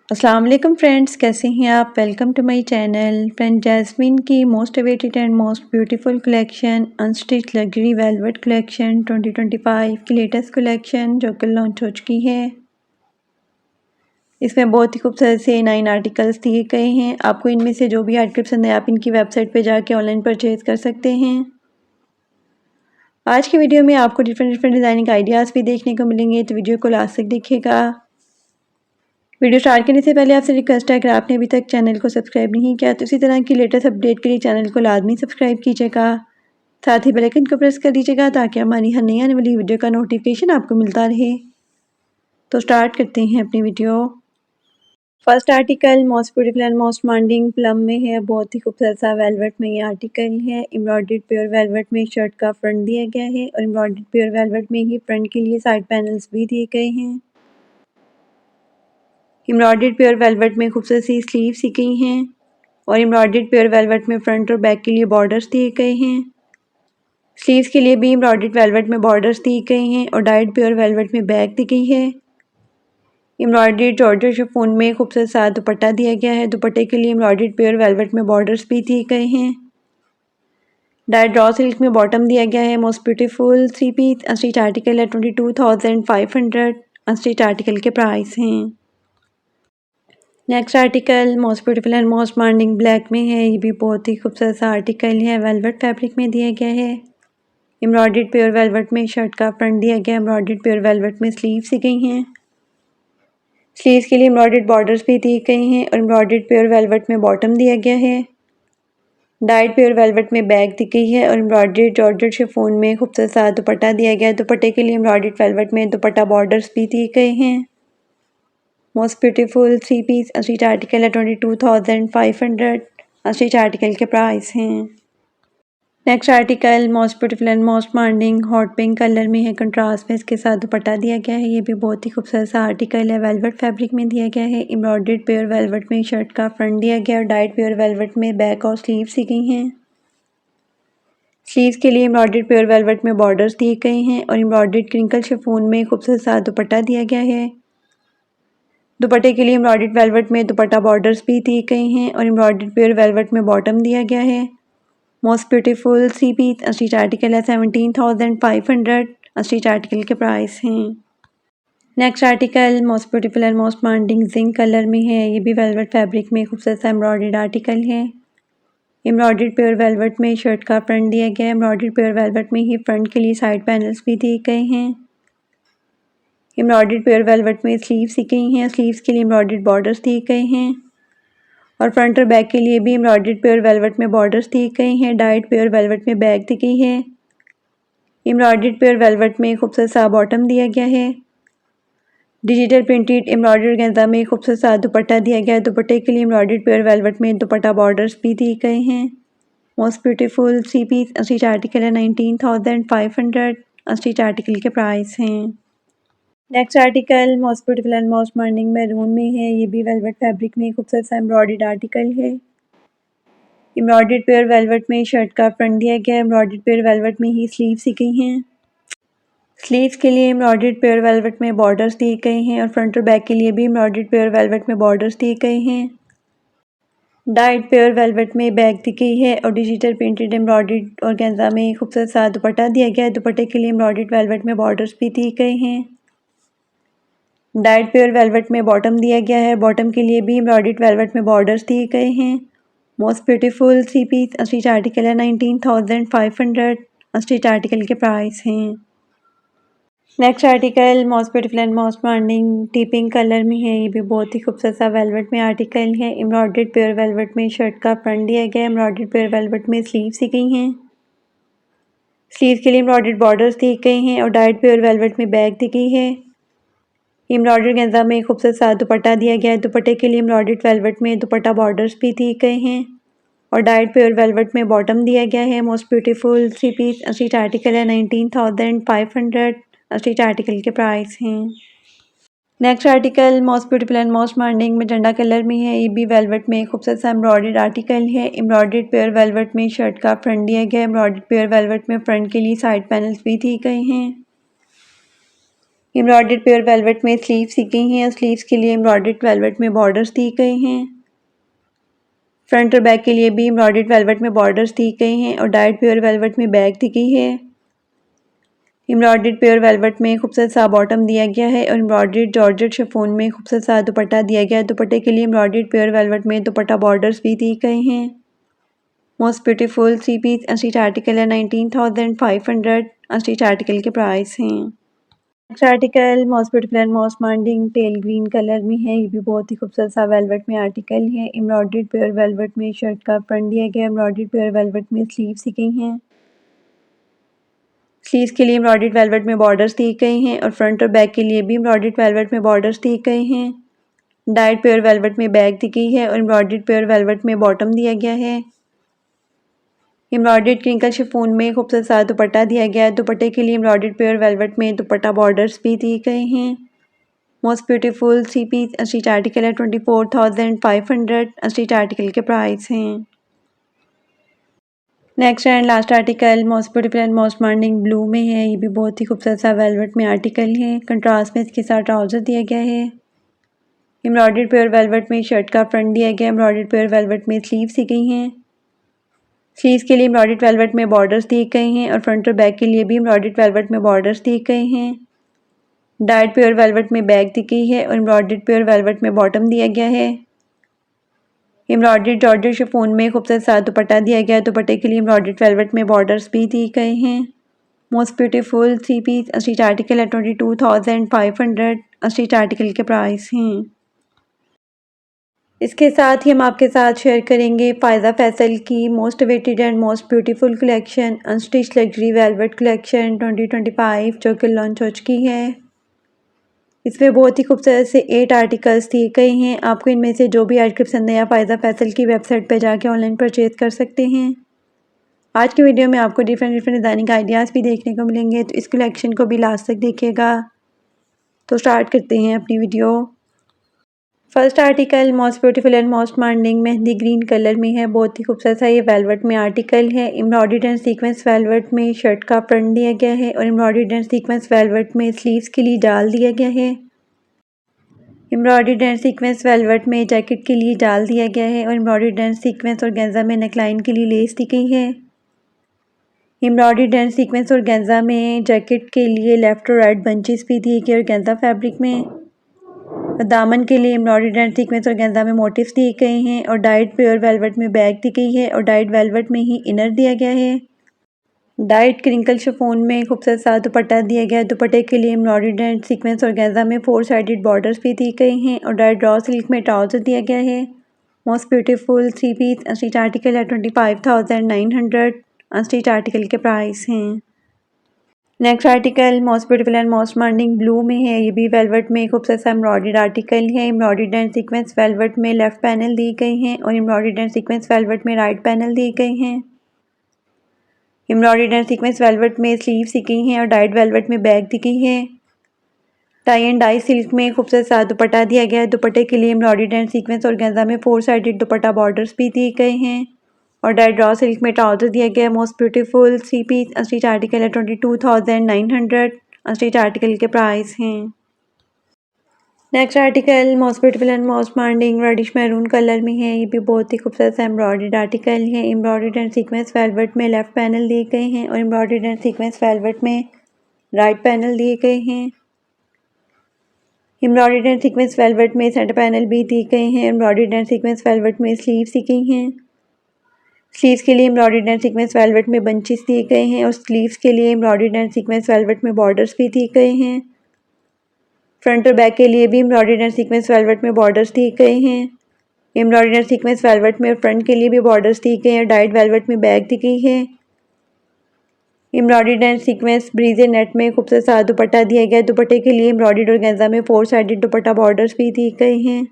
अस्सलाम वालेकुम फ्रेंड्स, कैसे हैं आप। Welcome to my channel. Friend, Jazmin की most awaited and most beautiful collection unstitch luxury velvet collection 2025 की लेटेस्ट कलेक्शन जो कल लॉन्च हो चुकी है। इसमें बहुत ही खूबसूरत से 9 आर्टिकल्स दिए गए हैं। आपको इनमें से जो भी आर्टिकल पसंद है आप इनकी वेबसाइट पर जाके ऑनलाइन परचेज कर सकते हैं। आज की वीडियो में आपको डिफरेंट डिज़ाइनिंग आइडियाज़ भी देखने को मिलेंगे, तो वीडियो को लास्ट तक देखिएगा। वीडियो स्टार्ट करने से पहले आपसे रिक्वेस्ट है, अगर आपने अभी तक चैनल को सब्सक्राइब नहीं किया तो इसी तरह की लेटेस्ट अपडेट के लिए चैनल को लाजमी सब्सक्राइब कीजिएगा। साथ ही बेल आइकन को प्रेस कर दीजिएगा ताकि हमारी हर नई आने वाली वीडियो का नोटिफिकेशन आपको मिलता रहे। तो स्टार्ट करते हैं अपनी video. First article most beautiful and most demanding plum में है। बहुत ही खूबसूरत सा वेलवेट में ये आर्टिकल है। एम्ब्रॉयडर्ड प्योर वेलवेट में शर्ट का फ्रंट दिया गया है और एम्ब्रॉयडर्ड प्योर वेलवेट में ही फ्रंट के लिए साइड पैनल्स भी दिए गए हैं। एम्ब्रॉयडर्ड प्योर वेलवेट में खूबसूरत सी स्लीव्स दी गई हैं और एम्ब्रॉयडर्ड प्योर वेलवेट में फ्रंट और बैक के लिए बॉर्डर्स दिए गए हैं। स्लीव्स के लिए भी एम्ब्रॉयडर्ड वेलवेट में बॉर्डर्स दिए गए हैं और डाइड प्योर वेलवेट में बैक दी गई है। एम्ब्रॉयडर्ड जॉर्जेट शिफॉन में खूबसूरत सा दुपट्टा दिया गया है। दुपट्टे के लिए एम्ब्रॉयडर्ड प्योर वेलवेट में बॉर्डर्स भी दिए गए हैं। डाइड रॉ सिल्क में बॉटम दिया गया है। Most beautiful 3 piece unstitch article है। 22,500 अनस्टिच आर्टिकल के प्राइस हैं। Next article most beautiful and most demanding black में है। ये भी बहुत ही खूबसूरत सा आर्टिकल है। वेलवेट फैब्रिक में दिया गया है। एम्ब्रॉयडर्ड प्योर वेलवेट में शर्ट का फ्रंट दिया गया है। एम्ब्रॉयडर्ड प्योर वेलवेट में स्लीव्स दी गई हैं। स्लीव्स के लिए एम्ब्रॉयडर्ड बॉर्डर्स भी दिए गए हैं और एम्ब्रॉयडर्ड प्योर वेलवेट में बॉटम दिया गया है। डाइड प्योर वेलवेट में बैक दी गई है और एम्ब्रॉयडर्ड जॉर्जेट शिफॉन में खूबसूरत सा दुपट्टा दिया गया है। दुपट्टे के लिए एम्ब्रॉयडर्ड वेलवेट में दुपट्टा बॉर्डर्स भी दिए गए हैं। Most beautiful 3 piece unstitch article है। 22,500 अनस्टिच आर्टिकल के प्राइस हैं। Next article most beautiful and most demanding hot pink colour में है। कंट्रास्ट में इसके साथ दुपट्टा दिया गया है। ये भी बहुत ही खूबसूरत सा आर्टिकल है। वेलवेट फैब्रिक में दिया गया है। एम्ब्रॉयडर्ड प्योर वेलवेट में शर्ट का फ्रंट दिया गया और डाइड प्योर वेलवेट में बैक और स्लीव्स दी गई हैं। स्लीव्स के लिए एम्ब्रॉयडर्ड प्योर वेलवेट में बॉर्डर्स दिए गए हैं और एम्ब्रॉयडर्ड क्रिंकल शिफॉन में खूबसूरत सा दुपट्टा दिया गया है। दुपट्टे के लिए एम्ब्रॉयडर्ड वेलवेट में दुपट्टा बॉर्डर्स भी दिए गए हैं और एम्ब्रॉयडर्ड प्योर वेलवेट में बॉटम दिया गया है। Most beautiful 3 piece unstitch article है। 17,500 अनस्टिच आर्टिकल के प्राइस हैं। Next article most beautiful and most demanding zinc colour में है। ये भी वेलवेट फैब्रिक में खूबसूरत सा एम्ब्रॉयडर्ड आर्टिकल है। एम्ब्रॉयडर्ड प्योर वेलवेट में शर्ट का फ्रंट दिया गया है। एम्ब्रॉयडर्ड प्योर वेलवेट में ही फ्रंट के लिए साइड पैनल्स भी दिए गए हैं। एम्ब्रॉयडर्ड प्योर वेलवेट में स्लीव्स दी गई हैं। स्लीव्स के लिए एम्ब्रॉयडर्ड बॉर्डर्स दिए गए हैं और फ्रंट और बैक के लिए भी एम्ब्रॉयडर्ड प्योर वेलवेट में बॉर्डर्स दिए गए हैं। डाइड प्योर वेलवेट में बैक दी गई है। एम्ब्रॉयडर्ड प्योर वेलवेट में खूबसूरत सा बॉटम दिया गया है। डिजिटल प्रिंटेड एम्ब्रॉयडर्ड गेंजा में खूबसूरत सा दुपट्टा दिया गया है। दुपट्टे के लिए एम्ब्रॉयडर्ड प्योर वेलवेट में दुपट्टा बॉर्डर्स भी दिए गए हैं। Most beautiful 3 piece unstitch article है। 19,500 अनस्टिच आर्टिकल के प्राइस हैं। Next article most beautiful and most demanding maroon में है। ये भी वेलवेट फैब्रिक में खूबसूरत सा एम्ब्रॉयडर्ड आर्टिकल है। एम्ब्रॉयडर्ड प्योर वेलवेट में शर्ट का फ्रंट दिया गया है। एम्ब्रॉयडर्ड प्योर वेलवेट में ही स्लीव्स दी गई हैं। स्लीव्स के लिए एम्ब्रॉयडर्ड प्योर वेलवेट में बॉर्डर्स दिए गए हैं और फ्रंट और बैक के लिए भी एम्ब्रॉयडर्ड प्योर वेलवेट में बॉर्डर्स दिए गए हैं। डाइड प्योर वेलवेट में बैक दी गई है और डिजिटल प्रिंटेड एम्ब्रॉयडर्ड और गेंजा में खूबसूरत सा दुपट्टा दिया गया है। दुपट्टे के लिए एम्ब्रॉयडर्ड वेलवेट में बॉर्डर्स भी दिए गए हैं। डाइड प्योर वेलवेट में बॉटम दिया गया है। बॉटम के लिए भी एम्ब्रॉयडर्ड वेलवेट में बॉर्डर्स दिए गए हैं। Most beautiful 3 piece unstitch article है। 19,500 अनस्टिच आर्टिकल के प्राइस हैं। Next article most beautiful and most demanding tea pink colour में है। ये भी बहुत ही खूबसूरत सा वेलवेट में आर्टिकल है। एम्ब्रॉयडर्ड प्योर वेलवेट में शर्ट का फ्रंट दिया गया है। एम्ब्रॉयडर्ड प्योर वेलवेट में स्लीव्स दी गई हैं। स्लीव्स के लिए एम्ब्रॉयडर्ड बॉर्डर्स दिए गए हैं और डाइड प्योर वेलवेट में बैक दी गई है। एम्ब्रॉयडर्ड गेंजा में खूबसूरत सा दुपट्टा दिया गया है। दुपट्टे के लिए एम्ब्रॉयडर्ड वेलवेट में दुपट्टा बॉर्डर्स भी दिए गए हैं और डाइड प्योर वेलवेट में बॉटम दिया गया है। Most beautiful 3 piece unstitch article है। 19,500 अनस्टिच आर्टिकल के प्राइस हैं। Next article most beautiful and most demanding magenta colour में है। ये भी वेलवेट में खूबसूरत सा एम्ब्रॉयडर्ड आर्टिकल है। एम्ब्रॉयडर्ड प्योर वेलवेट में शर्ट का फ्रंट दिया गया है। एम्ब्रॉयडर्ड प्योर वेलवेट में फ्रंट के लिए साइड पैनल्स भी दिए गए हैं। एम्ब्रॉयडर्ड प्योर वेलवेट में स्लीव्स दी गई हैं और स्लीव्स के लिए एम्ब्रॉयडर्ड वेलवेट में बॉर्डर्स दी गए हैं। फ्रंट और बैक के लिए भी एम्ब्रॉयडर्ड वेलवेट में बॉर्डर्स दी गए हैं और डाइड प्योर वेलवेट में बैक दी गई है। एम्ब्रॉयडर्ड प्योर वेलवेट में खूबसूरत सा बॉटम दिया गया है और एम्ब्रॉयडर्ड जॉर्जेट शिफॉन में खूबसूरत सा दुपट्टा दिया गया है। दुपट्टे के लिए एम्ब्रॉयडर्ड प्योर वेलवेट में दुपट्टा बॉर्डर्स भी दिए गए हैं। Most beautiful 3 piece unstitch article है 19,500 अनस्टिच आर्टिकल के प्राइस हैं। Next article most beautiful and most demanding teal green colour में है। ये भी बहुत ही खूबसूरत सा वेलवेट में आर्टिकल है। एम्ब्रॉयडर्ड प्योर वेलवेट में शर्ट का फ्रंट दिया गया है। एम्ब्रॉयडर्ड प्योर वेलवेट में स्लीव्स दी गई हैं। स्लीव्स के लिए एम्ब्रॉयडर्ड वेलवेट में बॉर्डर्स दिए गए हैं और फ्रंट और बैक के लिए भी एम्ब्रॉयडर्ड वेलवेट में बॉर्डर्स दिए गए हैं। डाइड प्योर वेलवेट में बैक दी गई है और एम्ब्रॉयडर्ड प्योर वेलवेट में बॉटम दिया गया है। एम्ब्रॉयडर्ड क्रिंकल शिफॉन में खूबसूरत सा दुपट्टा दिया गया है। दुपट्टे के लिए एम्ब्रॉयडर्ड प्योर वेलवेट में दुपट्टा बॉर्डर्स भी दिए गए हैं। Most beautiful 3 piece unstitch article है 24,500 अनस्टिच आर्टिकल के प्राइस हैं। Next and last article most beautiful and most demanding blue में है। ये भी बहुत ही खूबसूरत सा वेलवेट में आर्टिकल है। कंट्रास्ट में इसके साथ ट्राउजर दिया गया है। एम्ब्रॉयडर्ड प्योर वेलवेट में शर्ट का फ्रंट दिया गया है। एम्ब्रॉयडर्ड प्योर वेलवेट में स्लीव्स दी गई हैं। स्लीव्स के लिए एम्ब्रॉयडर्ड वेलवेट में बॉर्डर्स दिए गए हैं और फ्रंट और बैक के लिए भी एम्ब्रॉयडर्ड वेलवेट में बॉर्डर्स दिए गए हैं। डाइड प्योर वेलवेट में बैक दी गई है और एम्ब्रॉयडर्ड प्योर वेलवेट में बॉटम दिया गया है। एम्ब्रॉयडर्ड जॉर्जेट शिफॉन में खूबसूरत सा दुपट्टा दिया गया है। दुपट्टे के लिए एम्ब्रॉयडर्ड वेलवेट में बॉर्डर्स भी दिए गए हैं। Most beautiful 3 piece unstitch article है 22,500 अनस्टिच आर्टिकल के प्राइस हैं। इसके साथ ही हम आपके साथ शेयर करेंगे फ़ायदा फैसल की most awaited and most beautiful collection unstitch luxury velvet collection 2025 जो कि लॉन्च हो चुकी है। इसमें बहुत ही खूबसूरत से 8 आर्टिकल्स दिए गए हैं। आपको इनमें से जो भी आर्टिकल पसंद है आप फ़ायदा फैसल की वेबसाइट पर जाके ऑनलाइन परचेज कर सकते हैं। आज की वीडियो में आपको डिफरेंट डिज़ाइनिंग आइडियाज़ भी देखने को मिलेंगे, तो इस कलेक्शन को भी लास्ट तक देखिएगा। तो स्टार्ट करते हैं अपनी video. First article most beautiful and most demanding mehndi green colour में है। बहुत ही खूबसूरत सा ये वेलवेट में आर्टिकल है। एम्ब्रॉयडर्ड एंड सीक्वेंस वेलवेट में शर्ट का फ्रंट दिया गया है और एम्ब्रॉयडर्ड एंड सीक्वेंस वेलवेट में स्लीव्स के लिए डाल दिया गया है। एम्ब्रॉयडर्ड एंड सीक्वेंस वेलवेट में जैकेट के लिए डाल दिया गया है और एम्ब्रॉयडर्ड एंड सीक्वेंस और गेंजा में नेकलाइन के लिए लेस दी गई है। एम्ब्रॉयडर्ड एंड सीक्वेंस और गेंजा में जैकेट के लिए लेफ्ट और राइट बंचेस भी दिए गए और गेंजा फैब्रिक में। दामन के लिए एम्ब्रॉयडर्ड एंड सीक्वेंस और गेंजा में मोटिव्स दिए गए हैं और डाइड प्योर वेलवेट में बैक दी गई है और डाइड वेलवेट में ही इनर दिया गया है। डाइड क्रिंकल शिफॉन में खूबसूरत सा दुपट्टा दिया गया है। दुपट्टे के लिए एम्ब्रॉयडर्ड एंड सीक्वेंस और गेंजा में 4 साइडेड बॉर्डर्स भी दिए गए हैं और डाइड रॉ सिल्क में ट्राउजर दिया गया है। Most beautiful 3 piece unstitch article है 25,900 अनस्टिच आर्टिकल के प्राइस हैं। Next article most beautiful and most demanding blue में है। ये भी वेलवेट में खूबसूरत सा एम्ब्रॉयडर्ड आर्टिकल है। एम्ब्रॉयडर्ड एंड सीक्वेंस वेलवेट में लेफ्ट पैनल दिए गए हैं और एम्ब्रॉयडर्ड एंड सीक्वेंस वेलवेट में राइट पैनल दिए गए हैं। एम्ब्रॉयडर्ड एंड सीक्वेंस वेलवेट में स्लीव्स दी गई हैं और डाइड वेलवेट में बैक दी गई है। टाई एंड डाई सिल्क में खूबसूरत सा दुपट्टा दिया गया है। दुपट्टे के लिए एम्ब्रॉयडर्ड एंड सीक्वेंस और गेंजा में 4 साइडेड दुपट्टा बॉर्डर्स भी दिए गए हैं और डाइड रॉ सिल्क में ट्राउजर दिया गया है। Most beautiful 3 piece unstitch article है 22,900 अनस्टिच आर्टिकल के प्राइस हैं। Next article most beautiful and most demanding reddish maroon colour में है। ये भी बहुत ही खूबसूरत सा एम्ब्रॉयडर्ड आर्टिकल है। एम्ब्रॉयडर्ड एंड सीक्वेंस वेलवेट में लेफ्ट पैनल दिए गए हैं और एम्ब्रॉयडर्ड एंड सीक्वेंस वेलवेट में राइट पैनल दिए गए हैं। एम्ब्रॉयडर्ड एंड सीक्वेंस वेलवेट में सेंटर पैनल भी दिए गए हैं। एम्ब्रॉयडर्ड एंड सीक्वेंस वेलवेट में स्लीव्स दी गई हैं। स्लीव्स के लिए एम्ब्रॉयडर्ड एंड सीक्वेंस वेलवेट में बंचेस दिए गए हैं और स्लीव्स के लिए एम्ब्रॉयडर्ड एंड सीक्वेंस वेलवेट में बॉर्डर्स भी दिए गए हैं। फ्रंट और बैक के लिए भी एम्ब्रॉयडर्ड एंड सीक्वेंस वेलवेट में बॉर्डर्स दिए गए हैं। एम्ब्रॉयडर्ड एंड सीक्वेंस वेलवेट में फ्रंट के लिए भी बॉर्डर्स दिए गए हैं। डाइड वेलवेट में बैक दी गई है। एम्ब्रॉयडर्ड एंड सीक्वेंस ब्रीजे नेट में खूबसूरत सा दुपट्टा दिया गया है। दुपट्टे के लिए एम्ब्रॉयडर्ड और गेंजा में 4 साइडेड दुपट्टा बॉर्डर्स भी दिए गए हैं।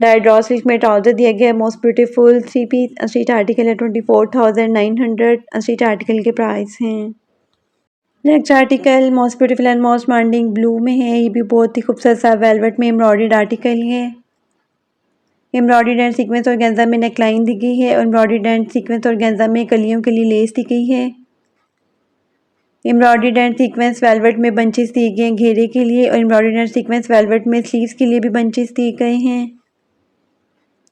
डाइड रॉ सिल्क में ट्राउजर दिया गया है। Most beautiful 3 piece unstitch article है 24,900 अनस्टिच आर्टिकल के प्राइस हैं। Next article most beautiful and most demanding blue में है। ये भी बहुत ही खूबसूरत सा वेलवेट में एम्ब्रॉयडर्ड आर्टिकल है। एम्ब्रॉयडर्ड एंड सीक्वेंस और गेंजा में नेकलाइन दी गई है और एम्ब्रॉयडर्ड एंड सीक्वेंस और गेंजा में कलियों के लिए लेस दी गई है। एम्ब्रॉयडर्ड एंड सीक्वेंस वेलवेट में बंचेस दिए गए हैं घेरे के लिए और एम्ब्रॉयडर्ड एंड सीक्वेंस वेलवेट में स्लीव्स के लिए भी बंचेस दिए गए हैं।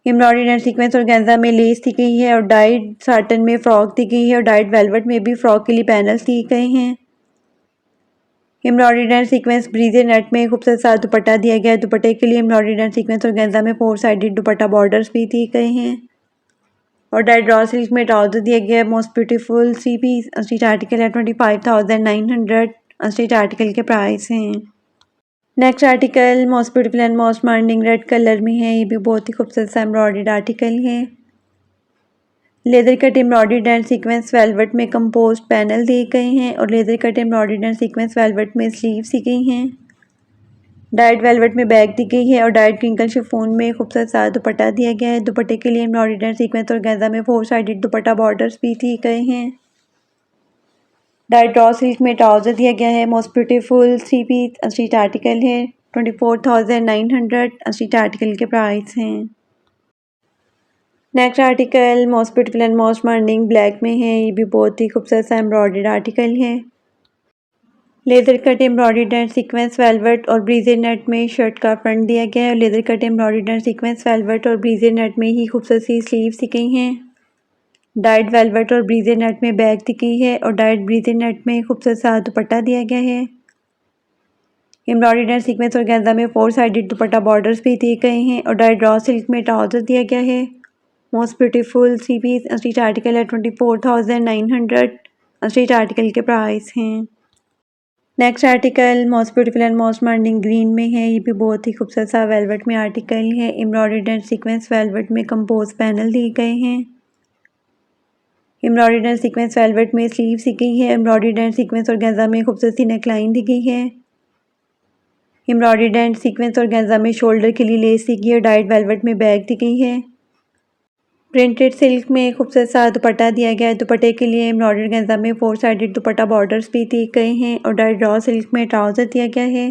एम्ब्रॉयडर्ड एंड सीक्वेंस ऑर्गेन्जा में लेस दी गई है और डाइड साटन में फ्रॉक दी गई है और डाइड वेलवेट में भी फ्रॉक के लिए पैनल्स दिए गए हैं। एम्ब्रॉयडर्ड एंड सीक्वेंस ब्रीजे नेट में खूबसूरत सा दुपट्टा दिया गया है। दुपट्टे के लिए एम्ब्रॉयडर्ड एंड सीक्वेंस ऑर्गेन्जा में 4 साइडेड दुपट्टा बॉर्डर्स भी दिए गए हैं और डाइड रॉ सिल्क में ट्राउजर दिया गया है। Most beautiful 3 piece stitch article है 25,900 स्टिच आर्टिकल के प्राइस हैं। Next article most beautiful and most minding red colour में है। ये भी बहुत ही खूबसूरत सा एम्ब्रॉयडर्ड आर्टिकल है। Leather cut embroidered and sequence velvet में कंपोस्ट पैनल दिए गए हैं और leather cut embroidered and sequence velvet में स्लीव्स दी गई हैं। डाइड वेलवेट में बैग दी गई है और डाइड क्रिंकल शिफॉन में खूबसूरत सा दुपट्टा दिया गया है। दुपट्टे के लिए एम्ब्रॉयडर्ड एंड सीक्वेंस और ऑर्गेन्जा में 4 साइडेड दुपट्टा बॉर्डर्स भी दिए गए हैं। डाइड रॉ सिल्क में ट्राउजर दिया गया है। Most beautiful 3 piece stitch article है 24,900 स्टिच आर्टिकल के प्राइस हैं। Next article most beautiful and most minding black में है। ये भी बहुत ही खूबसूरत सा एम्ब्रॉयडर्ड आर्टिकल है। Leather cut embroidered and sequence velvet और ब्रीजे नेट में शर्ट का फ्रंट दिया गया है और leather cut embroidered and sequence velvet और ब्रीजे नेट में ही खूबसूरत सी स्लीव्स दी गई हैं। डाइड वेलवेट और ब्रीजे नेट में बैग दी गई है और डाइड ब्रीजे नेट में खूबसूरत सा दुपट्टा दिया गया है। एम्ब्रॉयडर्ड एंड सीक्वेंस ऑर्गेन्जा में 4 साइडेड दुपट्टा बॉर्डर्स भी दिए गए हैं और डाइड रॉ सिल्क में ट्राउजर दिया गया है। Most beautiful 3 piece stitch article है 24,900 स्टिच आर्टिकल के प्राइस हैं। Next article most beautiful and most minding green में है। ये भी बहुत ही खूबसूरत सा वेलवेट में आर्टिकल है। एम्ब्रॉयडर्ड एंड सीक्वेंस वेलवेट में कंपोज पैनल दिए गए हैं। एम्ब्रॉयडर्ड एंड सीक्वेंस वेलवेट में स्लीव्स दी गई है। एम्ब्रॉयडर्ड एंड सीक्वेंस ऑर्गेन्जा में खूबसूरत सी नेकलाइन दी गई है। एम्ब्रॉयडर्ड एंड सीक्वेंस ऑर्गेन्जा में शोल्डर के लिए लेस दी गई है और डाइड वेलवेट में बैग दी गई है। प्रिंटेड सिल्क में खूबसूरत सा दुपट्टा दिया गया है। दुपट्टे के लिए एम्ब्रॉयडर्ड ऑर्गेन्जा में 4 साइडेड दुपट्टा बॉर्डर्स भी दिए गए हैं और डाइड रॉ सिल्क में ट्राउजर दिया गया है।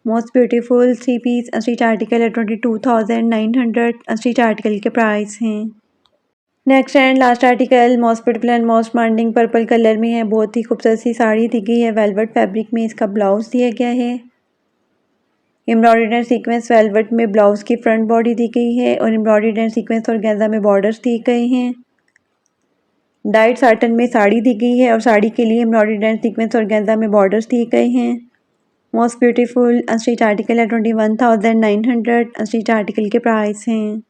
Most beautiful 3 piece stitch article है 22,900 स्टिच आर्टिकल के प्राइस हैं। Next and last article most beautiful and most minding purple colour में है। बहुत ही खूबसूरत सी साड़ी दी गई है वेलवेट फैब्रिक में। इसका ब्लाउज दिया गया है। एम्ब्रॉयडर्ड एंड सीक्वेंस वेलवेट में ब्लाउज की फ्रंट बॉडी दी गई है और एम्ब्रॉयडर्ड एंड सीक्वेंस ऑर्गेन्जा में बॉर्डर्स दिए गए हैं। डाइड साटन में साड़ी दी गई है और साड़ी के लिए एम्ब्रॉयडर्ड एंड सीक्वेंस ऑर्गेन्जा में बॉर्डर्स दिए गए हैं। मोस्ट ब्यूटीफुल स्टिच आर्टिकल है 21,900 स्टिच आर्टिकल के प्राइस हैं।